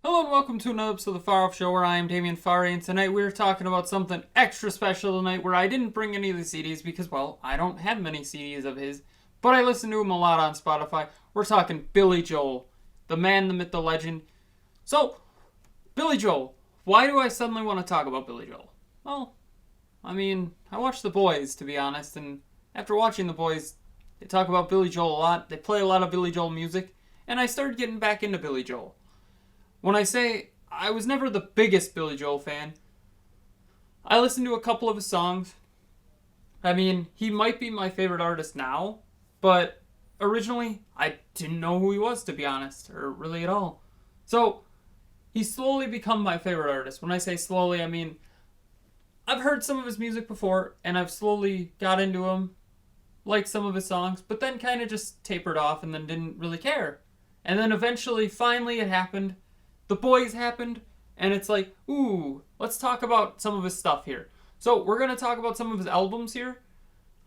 Hello and welcome to another episode of the Farr Show where I am Damian Farr, and tonight we're talking about something extra special tonight where I didn't bring any of the CDs because, well, I don't have many CDs of his, but I listen to him a lot on Spotify. We're talking Billy Joel, the man, the myth, the legend. So, Billy Joel. Why do I suddenly want to talk about Billy Joel? Well, I watched The Boys, to be honest, and after watching The Boys, they talk about Billy Joel a lot. They play a lot of Billy Joel music, and I started getting back into Billy Joel. When I say I was never the biggest Billy Joel fan, I listened to a couple of his songs. He might be my favorite artist now, but originally I didn't know who he was, to be honest, or really at all. So, he's slowly become my favorite artist. When I say slowly, I've heard some of his music before, and I've slowly got into him, liked some of his songs, but then kind of just tapered off and then didn't really care. And then eventually, finally, it happened. The Boys happened, and it's like, ooh, let's talk about some of his stuff here. So we're going to talk about some of his albums here.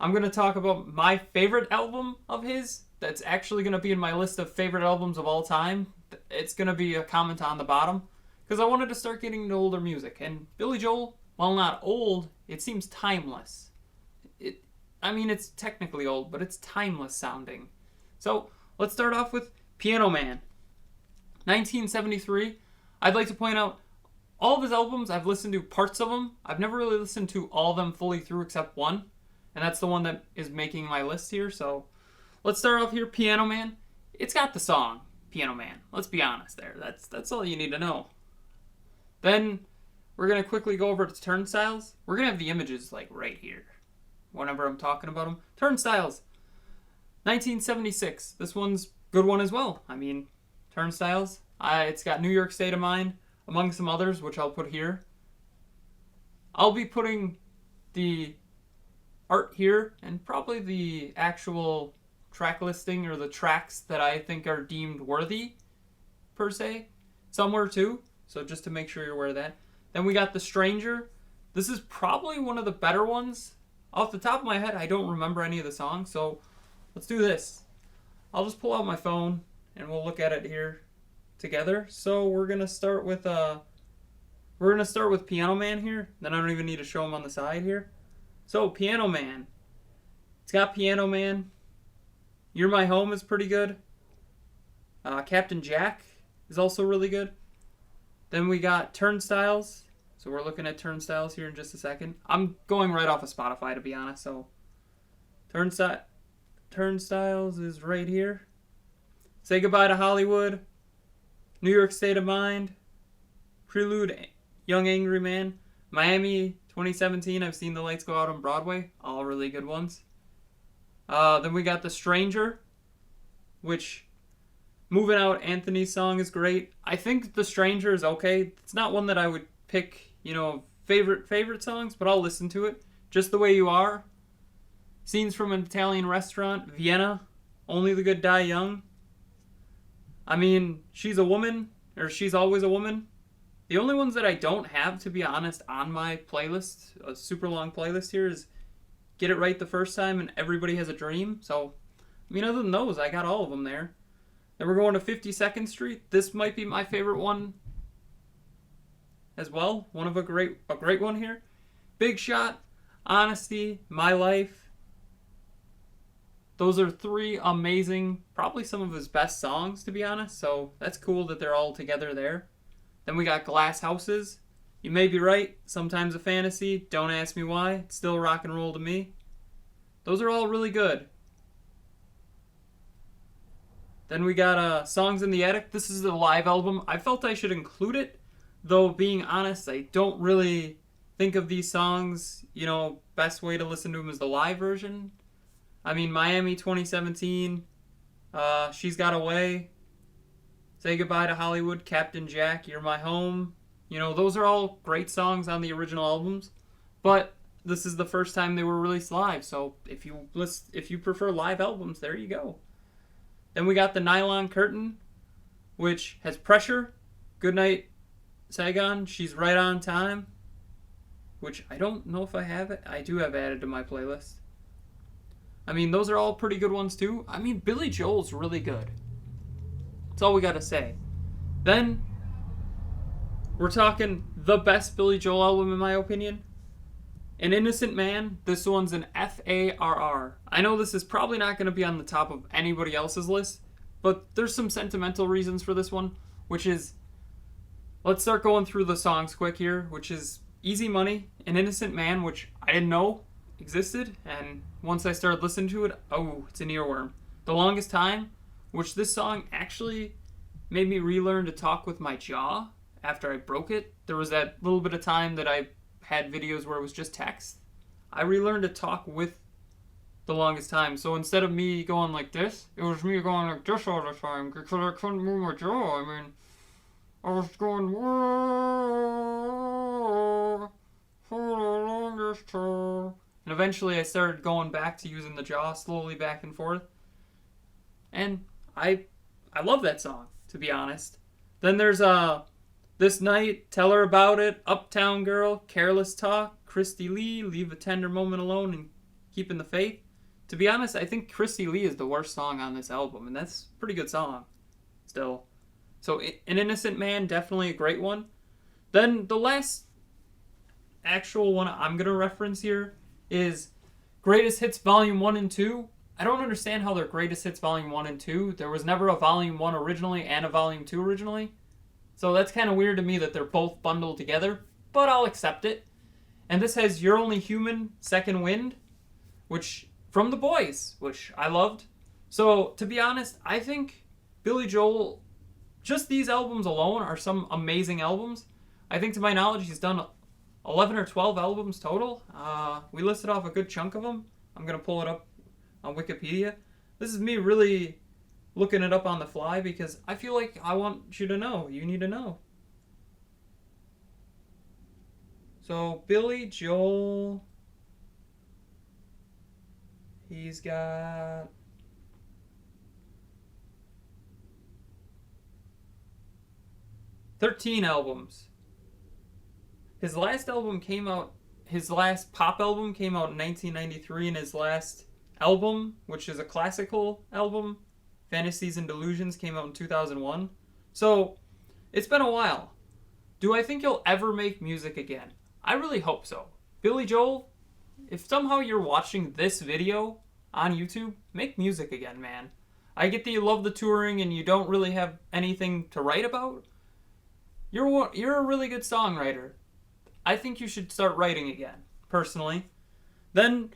I'm going to talk about my favorite album of his that's actually going to be in my list of favorite albums of all time. It's going to be a comment on the bottom, because I wanted to start getting into older music. And Billy Joel, while not old, it seems timeless. It's technically old, but it's timeless sounding. So let's start off with Piano Man. 1973. I'd like to point out all of his albums, I've listened to parts of them. I've never really listened to all of them fully through except one, and that's the one that is making my list here. So let's start off here. Piano Man. It's got the song Piano Man. Let's be honest there. That's all you need to know. Then we're going to quickly go over to Turnstiles. We're going to have the images like right here whenever I'm talking about them. Turnstiles. 1976. This one's a good one as well. Turnstiles. It's got New York State of Mind, among some others, which I'll put here. I'll be putting the art here, and probably the actual track listing, or the tracks that I think are deemed worthy, per se, somewhere too. So just to make sure you're aware of that. Then we got The Stranger. This is probably one of the better ones. Off the top of my head, I don't remember any of the songs, so let's do this. I'll just pull out my phone, and we'll look at it here together. So we're gonna start with Piano Man here. Then I don't even need to show him on the side here. So Piano Man. It's got Piano Man. You're My Home is pretty good. Captain Jack is also really good. Then we got Turnstiles. So we're looking at Turnstiles here in just a second. I'm going right off of Spotify, to be honest. So Turnstiles is right here. Say Goodbye to Hollywood, New York State of Mind, Prelude, Young Angry Man, Miami 2017, I've Seen the Lights Go Out on Broadway, all really good ones. Then we got The Stranger, which, Moving Out, Anthony's song is great. I think The Stranger is okay. It's not one that I would pick, favorite songs, but I'll listen to it. Just the Way You Are, Scenes from an Italian Restaurant, Vienna, Only the Good Die Young. She's a woman, or She's Always a Woman. The only ones that I don't have, to be honest, on my playlist, a super long playlist here, is Get It Right the First Time and Everybody Has a Dream. So, other than those, I got all of them there. Then we're going to 52nd Street. This might be my favorite one as well. One of a great one here. Big Shot, Honesty, My Life. Those are three amazing, probably some of his best songs, to be honest. So that's cool that they're all together there. Then we got Glass Houses. You May Be Right, Sometimes a Fantasy, Don't Ask Me Why, It's Still Rock and Roll to Me. Those are all really good. Then we got Songs in the Attic. This is the live album. I felt I should include it, though being honest, I don't really think of these songs, best way to listen to them is the live version. Miami 2017, She's Got Away, Say Goodbye to Hollywood, Captain Jack, You're My Home. Those are all great songs on the original albums, but this is the first time they were released live, so if you prefer live albums, there you go. Then we got The Nylon Curtain, which has Pressure, Goodnight Saigon, She's Right on Time, which I don't know if I have it. I do have added to my playlist. Those are all pretty good ones too. Billy Joel's really good. That's all we gotta say. Then We're talking the best Billy Joel album in my opinion. An Innocent Man, this one's an Farr. I know this is probably not going to be on the top of anybody else's list, but there's some sentimental reasons for this one, which is, let's start going through the songs quick here, which is Easy Money, An Innocent Man, which I didn't know existed, and once I started listening to it, oh, it's an earworm. The Longest Time, which this song actually made me relearn to talk with my jaw after I broke it. There was that little bit of time that I had videos where it was just text. I relearned to talk with The Longest Time. So instead of me going like this, it was me going like this all the time because I couldn't move my jaw. I mean, I was going for the longest time. And eventually I started going back to using the jaw slowly back and forth. And I love that song, to be honest. Then there's This Night, Tell Her About It, Uptown Girl, Careless Talk, Christy Lee, Leave a Tender Moment Alone, and Keeping the Faith. To be honest, I think Christy Lee is the worst song on this album, and that's a pretty good song still. So An Innocent Man, definitely a great one. Then the last actual one I'm going to reference here is Greatest Hits Volume 1 and 2. I don't understand how they're Greatest Hits Volume 1 and 2. There was never a Volume 1 originally and a Volume 2 originally. So that's kind of weird to me that they're both bundled together, but I'll accept it. And this has You're Only Human, Second Wind, which from The Boys, which I loved. So to be honest, I think Billy Joel, just these albums alone are some amazing albums. I think to my knowledge he's done 11 or 12 albums total. We listed off a good chunk of them. I'm going to pull it up on Wikipedia. This is me really looking it up on the fly because I feel like I want you to know. You need to know. So Billy Joel, he's got 13 albums. His last album came out, his last pop album came out in 1993, and his last album, which is a classical album, Fantasies and Delusions, came out in 2001. So, it's been a while. Do I think he'll ever make music again? I really hope so. Billy Joel, if somehow you're watching this video on YouTube, make music again, man. I get that you love the touring and you don't really have anything to write about. You're a really good songwriter. I think you should start writing again, personally. Then,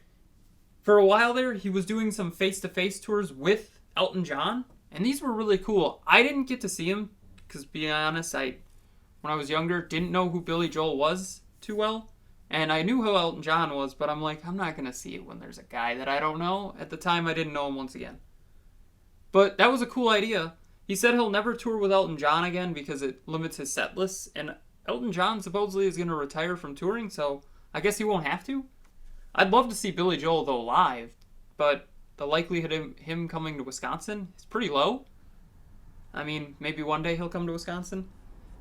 for a while there, he was doing some face-to-face tours with Elton John, and these were really cool. I didn't get to see him, because to be honest, when I was younger, didn't know who Billy Joel was too well, and I knew who Elton John was, but I'm like, I'm not going to see it when there's a guy that I don't know. At the time, I didn't know him once again. But that was a cool idea. He said he'll never tour with Elton John again because it limits his set lists, and Elton John supposedly is going to retire from touring, so I guess he won't have to. I'd love to see Billy Joel, though, live, but the likelihood of him coming to Wisconsin is pretty low. I mean, maybe one day he'll come to Wisconsin.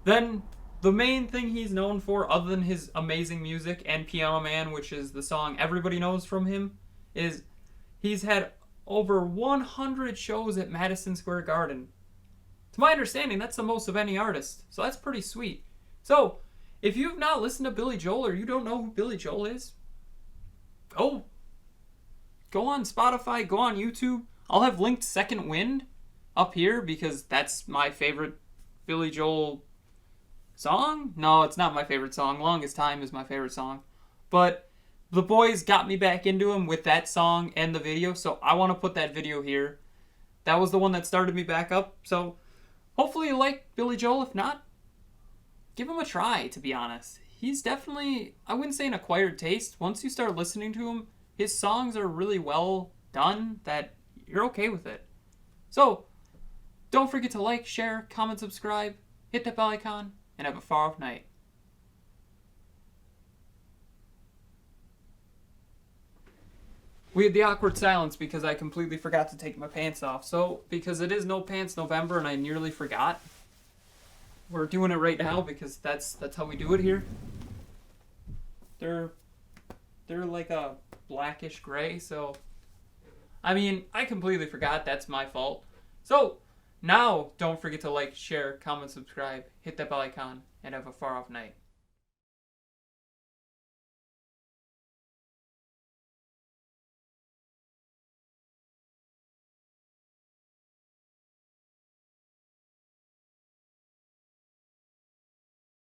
Then, the main thing he's known for, other than his amazing music and Piano Man, which is the song everybody knows from him, is he's had over 100 shows at Madison Square Garden. To my understanding, that's the most of any artist, so that's pretty sweet. So, if you've not listened to Billy Joel or you don't know who Billy Joel is, go on Spotify, go on YouTube. I'll have linked Second Wind up here because that's my favorite Billy Joel song. No, it's not my favorite song. Longest Time is my favorite song. But The Boys got me back into him with that song and the video, so I want to put that video here. That was the one that started me back up, so hopefully you like Billy Joel. If not, give him a try, to be honest. He's definitely, I wouldn't say an acquired taste. Once you start listening to him, his songs are really well done that you're okay with it. So, don't forget to like, share, comment, subscribe, hit that bell icon, and have a far off night. We had the awkward silence because I completely forgot to take my pants off. So, because it is No Pants November and I nearly forgot, we're doing it right now because that's how we do it here. They're like a blackish gray, so I mean, I completely forgot. That's my fault. So, Now, don't forget to like, share, comment, subscribe, hit that bell icon, and have a far off night.